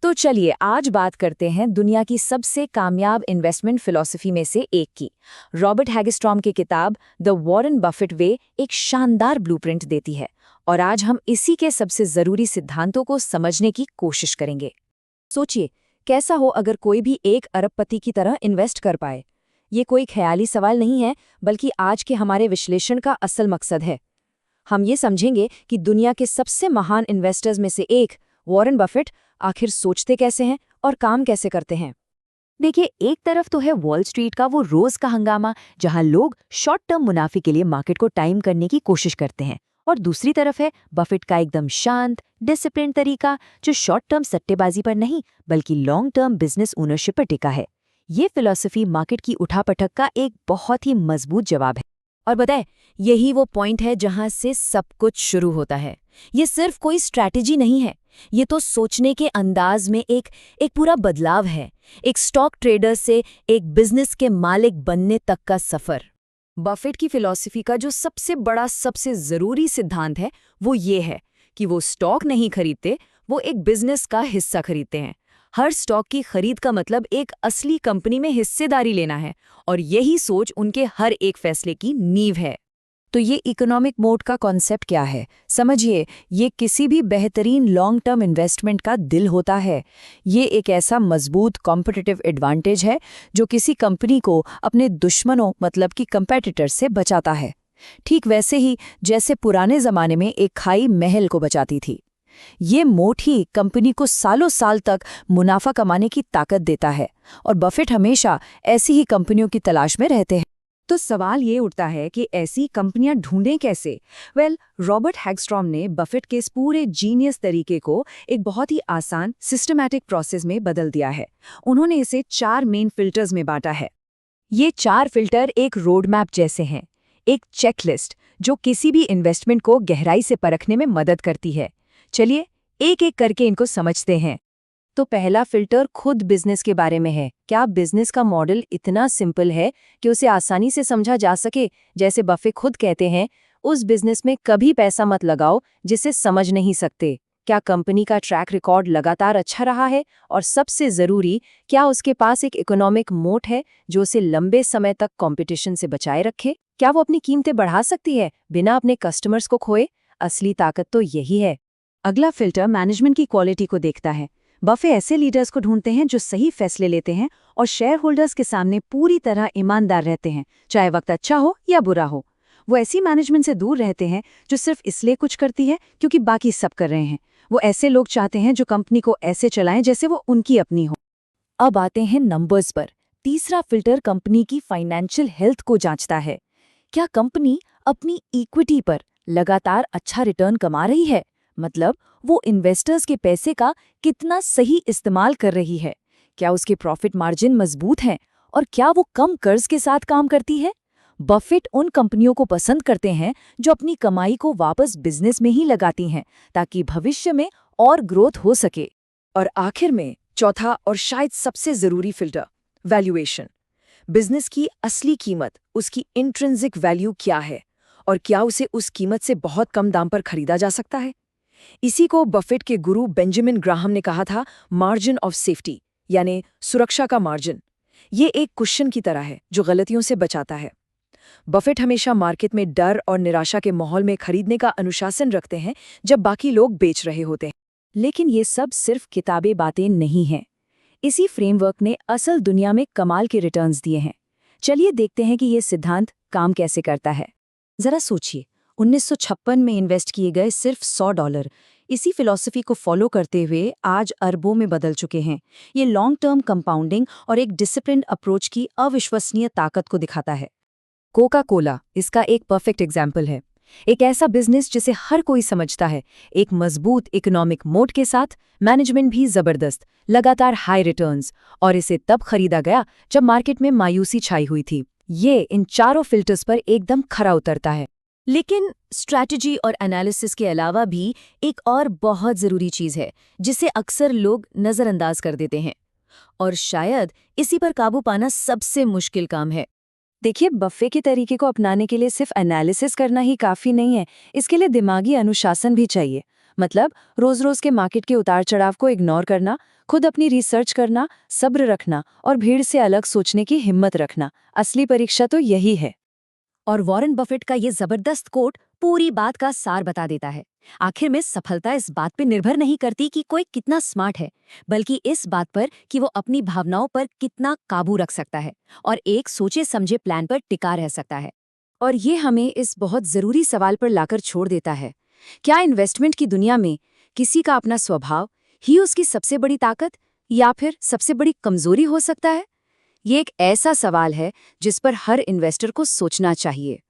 तो चलिए आज बात करते हैं दुनिया की सबसे कामयाब इन्वेस्टमेंट फिलॉसफी में से एक की। रॉबर्ट हैगस्ट्रॉम की किताब द वॉरेन बफेट वे एक शानदार ब्लूप्रिंट देती है और आज हम इसी के सबसे जरूरी सिद्धांतों को समझने की कोशिश करेंगे। सोचिए, कैसा हो अगर कोई भी 1 अरबपति की तरह इन्वेस्ट कर पाए। ये कोई ख्याली सवाल नहीं है, बल्कि आज के हमारे विश्लेषण का असल मकसद है। हम ये समझेंगे कि दुनिया के सबसे महान इन्वेस्टर्स में से एक वॉरेन बफेट आखिर सोचते कैसे हैं और काम कैसे करते हैं। देखिए, एक तरफ तो है वॉल स्ट्रीट का वो रोज का हंगामा, जहां लोग शॉर्ट टर्म मुनाफे के लिए मार्केट को टाइम करने की कोशिश करते हैं, और दूसरी तरफ है बफेट का एकदम शांत डिसिप्लिन तरीका, जो शॉर्ट टर्म सट्टेबाजी पर नहीं बल्कि लॉन्ग टर्म बिजनेस ओनरशिप पर टिका है। ये फिलॉसफी मार्केट की उठापटक का एक बहुत ही मजबूत जवाब है। और बताएं, यही वो पॉइंट है जहां से सब कुछ शुरू होता है। ये सिर्फ कोई स्ट्रैटेजी नहीं है, ये तो सोचने के अंदाज में एक पूरा बदलाव है। एक स्टॉक ट्रेडर से एक बिजनेस के मालिक बनने तक का सफर। बफेट की फिलॉसफी का जो सबसे बड़ा सबसे जरूरी सिद्धांत है वो ये है कि वो स्टॉक नहीं खरीदते, वो एक बिजनेस का हिस्सा खरीदते हैं। हर स्टॉक की खरीद का मतलब एक असली कंपनी में हिस्सेदारी लेना है, और यही सोच उनके हर एक फैसले की नींव है। तो ये इकोनॉमिक मोड का कॉन्सेप्ट क्या है? समझिए, ये किसी भी बेहतरीन लॉन्ग टर्म इन्वेस्टमेंट का दिल होता है। ये एक ऐसा मजबूत कॉम्पिटिटिव एडवांटेज है जो किसी कंपनी को अपने दुश्मनों मतलब कि कंपेटिटर्स से बचाता है। ठीक वैसे ही जैसे पुराने जमाने में एक खाई महल को बचाती थी। ये मोट ही कंपनी को सालों साल तक मुनाफा कमाने की ताकत देता है, और बफेट हमेशा ऐसी ही कंपनियों की तलाश में रहते हैं। तो सवाल ये उठता है कि ऐसी कंपनियां ढूंढें कैसे? रॉबर्ट हैगस्ट्रॉम ने बफेट के इस पूरे जीनियस तरीके को एक बहुत ही आसान सिस्टमैटिक प्रोसेस में बदल दिया है। उन्होंने इसे 4 मेन फिल्टर्स में बांटा है। ये 4 फिल्टर एक रोड मैप जैसे हैं, एक चेकलिस्ट जो किसी भी इन्वेस्टमेंट को गहराई से परखने में मदद करती है। चलिए एक एक करके इनको समझते हैं। तो पहला फिल्टर खुद बिजनेस के बारे में है। क्या बिजनेस का मॉडल इतना सिंपल है कि उसे आसानी से समझा जा सके? जैसे बफे खुद कहते हैं, उस बिजनेस में कभी पैसा मत लगाओ जिसे समझ नहीं सकते। क्या कंपनी का ट्रैक रिकॉर्ड लगातार अच्छा रहा है? और सबसे जरूरी, क्या उसके पास एक इकोनॉमिक मोट है जो उसे लंबे समय तक कंपटीशन से बचाए रखे? क्या वो अपनी कीमतें बढ़ा सकती है बिना अपने कस्टमर्स को खोए? असली ताकत तो यही है। अगला फिल्टर मैनेजमेंट की क्वालिटी को देखता है। बफे ऐसे लीडर्स को ढूंढते हैं जो सही फैसले लेते हैं और शेयर होल्डर्स के सामने पूरी तरह ईमानदार रहते हैं, चाहे वक्त अच्छा हो या बुरा हो। वो ऐसी मैनेजमेंट से दूर रहते हैं जो सिर्फ इसलिए कुछ करती है क्योंकि बाकी सब कर रहे हैं। वो ऐसे लोग चाहते हैं जो कंपनी को ऐसे चलाएं जैसे वो उनकी अपनी हो। अब आते हैं नंबर्स पर। तीसरा फिल्टर कंपनी की फाइनेंशियल हेल्थ को जांचता है। क्या कंपनी अपनी इक्विटी पर लगातार अच्छा रिटर्न कमा रही है? मतलब वो इन्वेस्टर्स के पैसे का कितना सही इस्तेमाल कर रही है? क्या उसके प्रॉफिट मार्जिन मजबूत हैं? और क्या वो कम कर्ज के साथ काम करती है? बफेट उन कंपनियों को पसंद करते हैं जो अपनी कमाई को वापस बिजनेस में ही लगाती हैं, ताकि भविष्य में और ग्रोथ हो सके। और आखिर में चौथा और शायद सबसे जरूरी फिल्टर, वैल्यूएशन। बिजनेस की असली कीमत, उसकी इंट्रिंसिक वैल्यू क्या है, और क्या उसे उस कीमत से बहुत कम दाम पर खरीदा जा सकता है? इसी को बफेट के गुरु बेंजामिन ग्राहम ने कहा था मार्जिन ऑफ सेफ्टी, यानी सुरक्षा का मार्जिन। ये एक कुशन की तरह है जो गलतियों से बचाता है। बफेट हमेशा मार्केट में डर और निराशा के माहौल में खरीदने का अनुशासन रखते हैं जब बाकी लोग बेच रहे होते हैं। लेकिन ये सब सिर्फ किताबी बातें नहीं हैं। इसी फ्रेमवर्क ने असल दुनिया में कमाल के रिटर्न्स दिए हैं। चलिए देखते हैं कि ये सिद्धांत काम कैसे करता है। जरा सोचिए, 1956 में इन्वेस्ट किए गए सिर्फ $100 इसी फिलॉसफी को फॉलो करते हुए आज अरबों में बदल चुके हैं। ये लॉन्ग टर्म कंपाउंडिंग और एक डिसिप्लिन्ड अप्रोच की अविश्वसनीय ताकत को दिखाता है। कोका कोला इसका एक परफेक्ट एग्जाम्पल है। एक ऐसा बिजनेस जिसे हर कोई समझता है, एक मजबूत इकोनॉमिक मोड के साथ, मैनेजमेंट भी जबरदस्त, लगातार हाई रिटर्न्स, और इसे तब खरीदा गया जब मार्केट में मायूसी छाई हुई थी। ये इन चारों फिल्टर्स पर एकदम खरा उतरता है। लेकिन स्ट्रैटेजी और एनालिसिस के अलावा भी एक और बहुत ज़रूरी चीज़ है जिसे अक्सर लोग नज़रअंदाज कर देते हैं, और शायद इसी पर काबू पाना सबसे मुश्किल काम है। देखिए, बफे के तरीके को अपनाने के लिए सिर्फ एनालिसिस करना ही काफ़ी नहीं है, इसके लिए दिमागी अनुशासन भी चाहिए। मतलब रोज रोज के मार्केट के उतार चढ़ाव को इग्नोर करना, खुद अपनी रिसर्च करना, सब्र रखना और भीड़ से अलग सोचने की हिम्मत रखना। असली परीक्षा तो यही है। और वॉरेन बफेट का ये जबरदस्त कोट पूरी बात का सार बता देता है। आखिर में सफलता इस बात पर निर्भर नहीं करती कि कोई कितना स्मार्ट है, बल्कि इस बात पर कि वो अपनी भावनाओं पर कितना काबू रख सकता है और एक सोचे समझे प्लान पर टिका रह सकता है। और ये हमें इस बहुत जरूरी सवाल पर लाकर छोड़ देता है, क्या इन्वेस्टमेंट की दुनिया में किसी का अपना स्वभाव ही उसकी सबसे बड़ी ताकत या फिर सबसे बड़ी कमजोरी हो सकता है? ये एक ऐसा सवाल है जिस पर हर इन्वेस्टर को सोचना चाहिए।